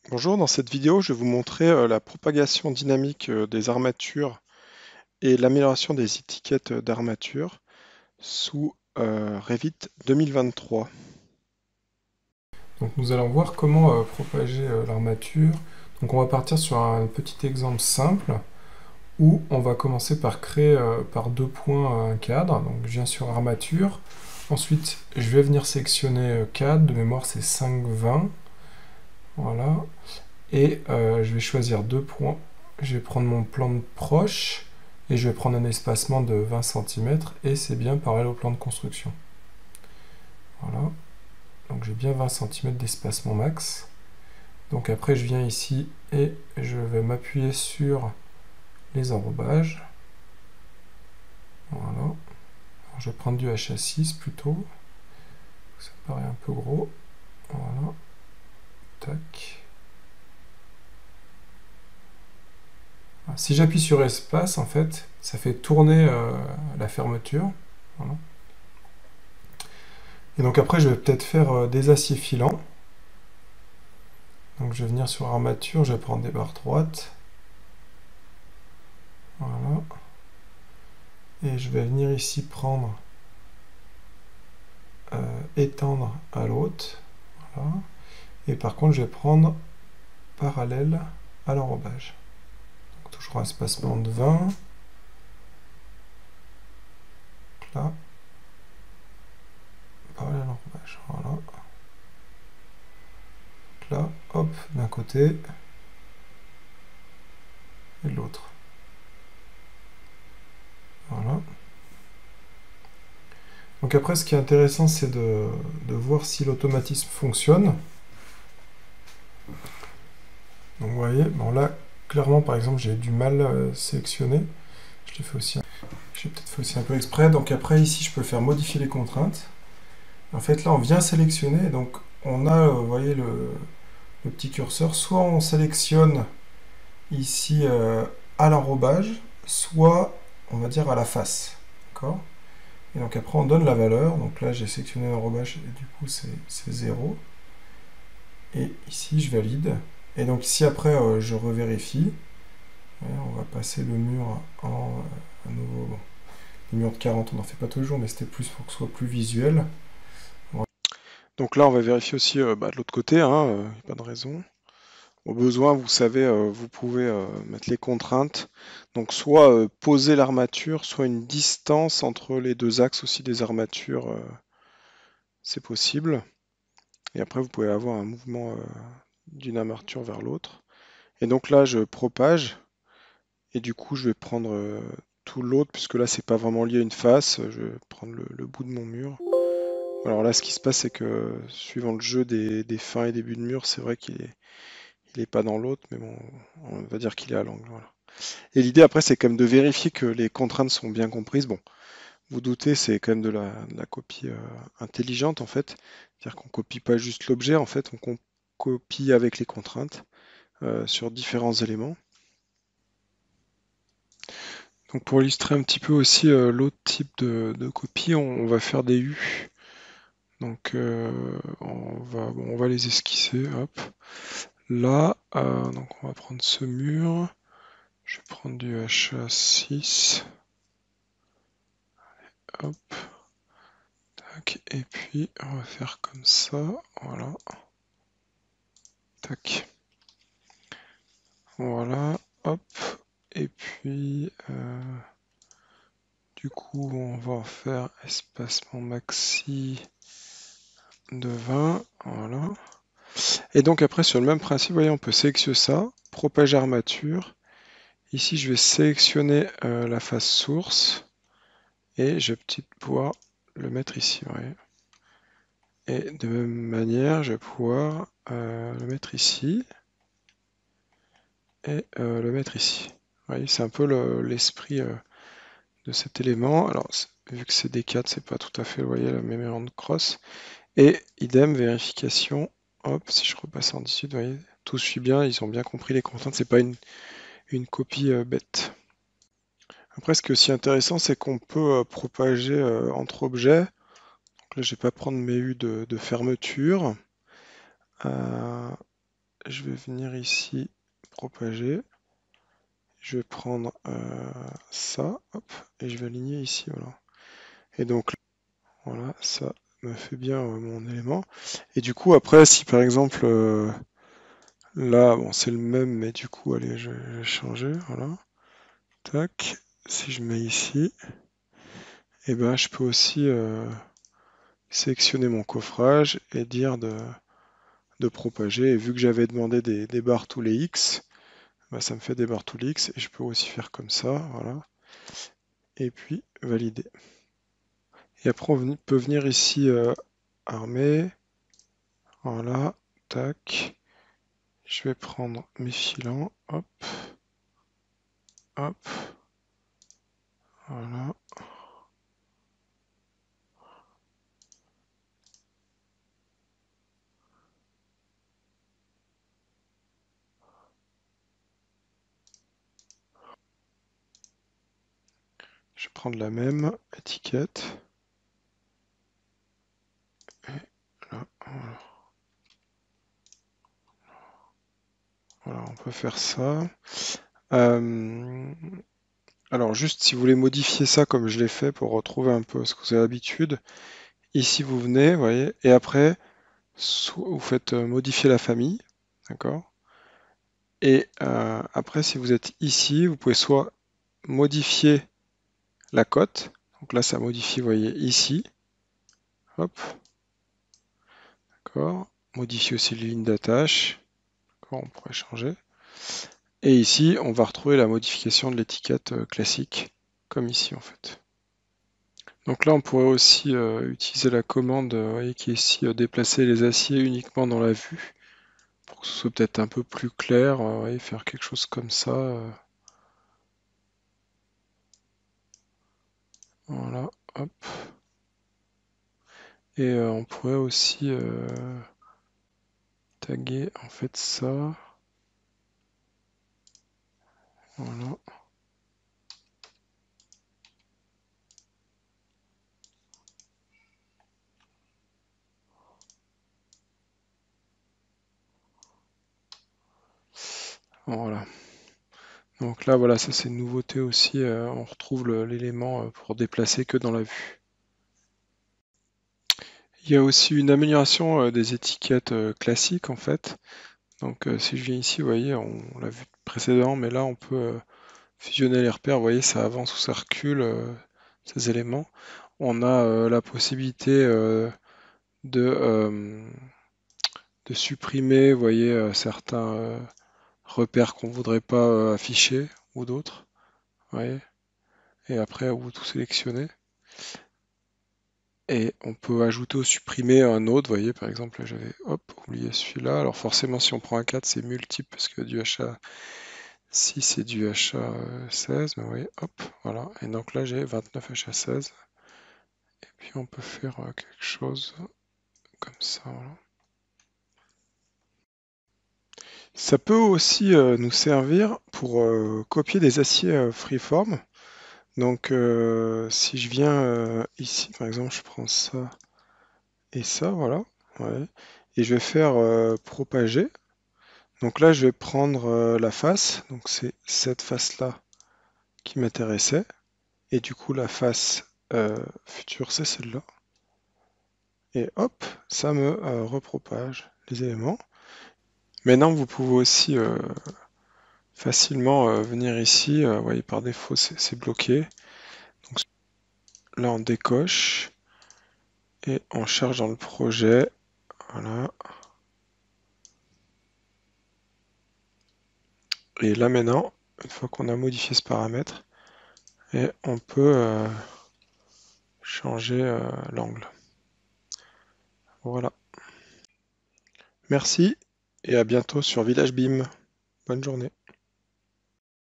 Bonjour, dans cette vidéo, je vais vous montrer la propagation dynamique des armatures et l'amélioration des étiquettes d'armature sous Revit 2023. Donc nous allons voir comment propager l'armature. Donc on va partir sur un petit exemple simple où on va commencer par créer par deux points un cadre. Donc je viens sur armature. Ensuite je vais venir sélectionner cadre. De mémoire c'est 5,20. Voilà. Et je vais choisir deux points. Je vais prendre mon plan de proche et je vais prendre un espacement de 20 cm et c'est bien parallèle au plan de construction. Voilà. Donc j'ai bien 20 cm d'espacement max. Donc après je viens ici et je vais m'appuyer sur les enrobages. Voilà. Alors, je vais prendre du HA6 plutôt. Ça paraît un peu gros. Voilà. Tac. Voilà. Si j'appuie sur espace, en fait, ça fait tourner la fermeture. Voilà. Et donc après, je vais peut-être faire des aciers filants. Donc je vais venir sur armature, je vais prendre des barres droites. Voilà. Et je vais venir ici prendre étendre à l'autre. Voilà. Et par contre, je vais prendre parallèle à l'enrobage. Toujours un espacement de 20. Là, parallèle à l'enrobage. Voilà. Là, hop, d'un côté et de l'autre. Voilà. Donc après, ce qui est intéressant, c'est de voir si l'automatisme fonctionne. Donc vous voyez, bon là, clairement, par exemple, j'ai du mal à sélectionner. Je l'ai fait aussi. J'ai peut-être fait aussi un peu exprès. Donc après, ici, je peux faire modifier les contraintes. En fait, là, on vient sélectionner. Donc on a, vous voyez, le petit curseur. Soit on sélectionne ici à l'enrobage, soit on va dire à la face. D'accord? Et donc après on donne la valeur. Donc là j'ai sélectionné l'enrobage et du coup c'est 0. Et ici je valide. Et donc ici après je revérifie. On va passer le mur en à nouveau. Bon, les murs de 40 on n'en fait pas toujours, mais c'était plus pour que ce soit plus visuel. Voilà. Donc là, on va vérifier aussi de l'autre côté, hein, pas de raison. Au besoin, vous savez, vous pouvez mettre les contraintes. Donc soit poser l'armature, soit une distance entre les deux axes aussi des armatures, c'est possible. Et après, vous pouvez avoir un mouvement d'une armature vers l'autre. Et donc là, je propage. Et du coup, je vais prendre tout l'autre, puisque là, c'est pas vraiment lié à une face. Je vais prendre le bout de mon mur. Alors là, ce qui se passe, c'est que suivant le jeu des fins et débuts de mur, c'est vrai qu'il est pas dans l'autre, mais bon, on va dire qu'il est à l'angle. Voilà. Et l'idée après, c'est quand même de vérifier que les contraintes sont bien comprises. Bon, vous doutez, c'est quand même de la copie intelligente en fait. C'est-à-dire qu'on copie pas juste l'objet, en fait, on copie avec les contraintes sur différents éléments. Donc pour illustrer un petit peu aussi l'autre type de copie, on va faire des U. Donc on va les esquisser. Hop. Là, donc on va prendre ce mur. Je vais prendre du HA6. Hop. Tac. Et puis on va faire comme ça. Voilà. Tac. Voilà. Hop. Et puis du coup on va en faire espacement maxi de 20. Voilà. Et donc après, sur le même principe, vous voyez, on peut sélectionner ça, propage armature. Ici, je vais sélectionner la face source et je vais peut-être pouvoir le mettre ici. Vous voyez. Et de même manière, je vais pouvoir le mettre ici et le mettre ici. Vous voyez, c'est un peu l'esprit de cet élément. Alors, vu que c'est des 4, c'est pas tout à fait, vous voyez, la même erreur de cross. Et idem, vérification. Hop, si je repasse en 18, vous voyez, tout suit bien, ils ont bien compris les contraintes, c'est pas une copie bête. Après, ce qui est aussi intéressant, c'est qu'on peut propager entre objets. Donc là, je vais pas prendre mes U de fermeture. Euh, je vais venir ici, propager. Je vais prendre ça, hop, et je vais aligner ici, voilà. Et donc, voilà, ça me fait bien mon élément. Et du coup, après, si par exemple, là, bon, c'est le même, mais du coup, allez, je vais changer, voilà. Tac, si je mets ici, et ben, je peux aussi sélectionner mon coffrage et dire de propager. Et vu que j'avais demandé des barres tous les X, bah, ça me fait des barres tous les X. Et je peux aussi faire comme ça, voilà. Et puis, valider. Et après, on peut venir ici, armer. Voilà, tac. Je vais prendre mes filants, hop, hop, voilà. Je vais prendre la même étiquette. Et là, voilà. Voilà, on peut faire ça. Alors juste si vous voulez modifier ça comme je l'ai fait pour retrouver un peu ce que vous avez l'habitude, ici vous venez, vous voyez, et après vous faites modifier la famille, d'accord? Et après si vous êtes ici, vous pouvez soit modifier la cote, donc là ça modifie, vous voyez, ici, hop, d'accord, modifie aussi les lignes d'attache, d'accord, on pourrait changer. Et ici on va retrouver la modification de l'étiquette classique, comme ici en fait. Donc là, on pourrait aussi utiliser la commande voyez, qui est ici, déplacer les aciers uniquement dans la vue, pour que ce soit peut-être un peu plus clair, voyez, faire quelque chose comme ça. Voilà, hop. Et on pourrait aussi taguer en fait ça. Voilà. Voilà. Donc là, voilà, ça c'est une nouveauté aussi. On retrouve l'élément pour déplacer que dans la vue. Il y a aussi une amélioration des étiquettes classiques en fait. Donc si je viens ici, vous voyez, on l'a vu précédemment, mais là on peut fusionner les repères, vous voyez, ça avance ou ça recule, ces éléments. On a la possibilité de, de supprimer, vous voyez, certains repères qu'on voudrait pas afficher ou d'autres, vous voyez. Et après, vous tout sélectionner. Et on peut ajouter ou supprimer un autre, vous voyez, par exemple, là j'avais, hop, oublié celui-là. Alors forcément, si on prend un 4, c'est multiple parce que du HA 6 c'est du HA16, mais vous voyez, hop, voilà. Et donc là, j'ai 29 HA16. Et puis on peut faire quelque chose comme ça, voilà. Ça peut aussi nous servir pour copier des aciers freeform. Donc si je viens ici, par exemple, je prends ça et ça, voilà. Ouais. Et je vais faire propager. Donc là, je vais prendre la face. Donc c'est cette face-là qui m'intéressait. Et du coup, la face future, c'est celle-là. Et hop, ça me repropage les éléments. Maintenant, vous pouvez aussi facilement venir ici. Vous voyez, par défaut, c'est bloqué. Donc là, on décoche et on charge dans le projet. Voilà. Et là, maintenant, une fois qu'on a modifié ce paramètre, et on peut changer l'angle. Voilà. Merci et à bientôt sur Village BIM. Bonne journée.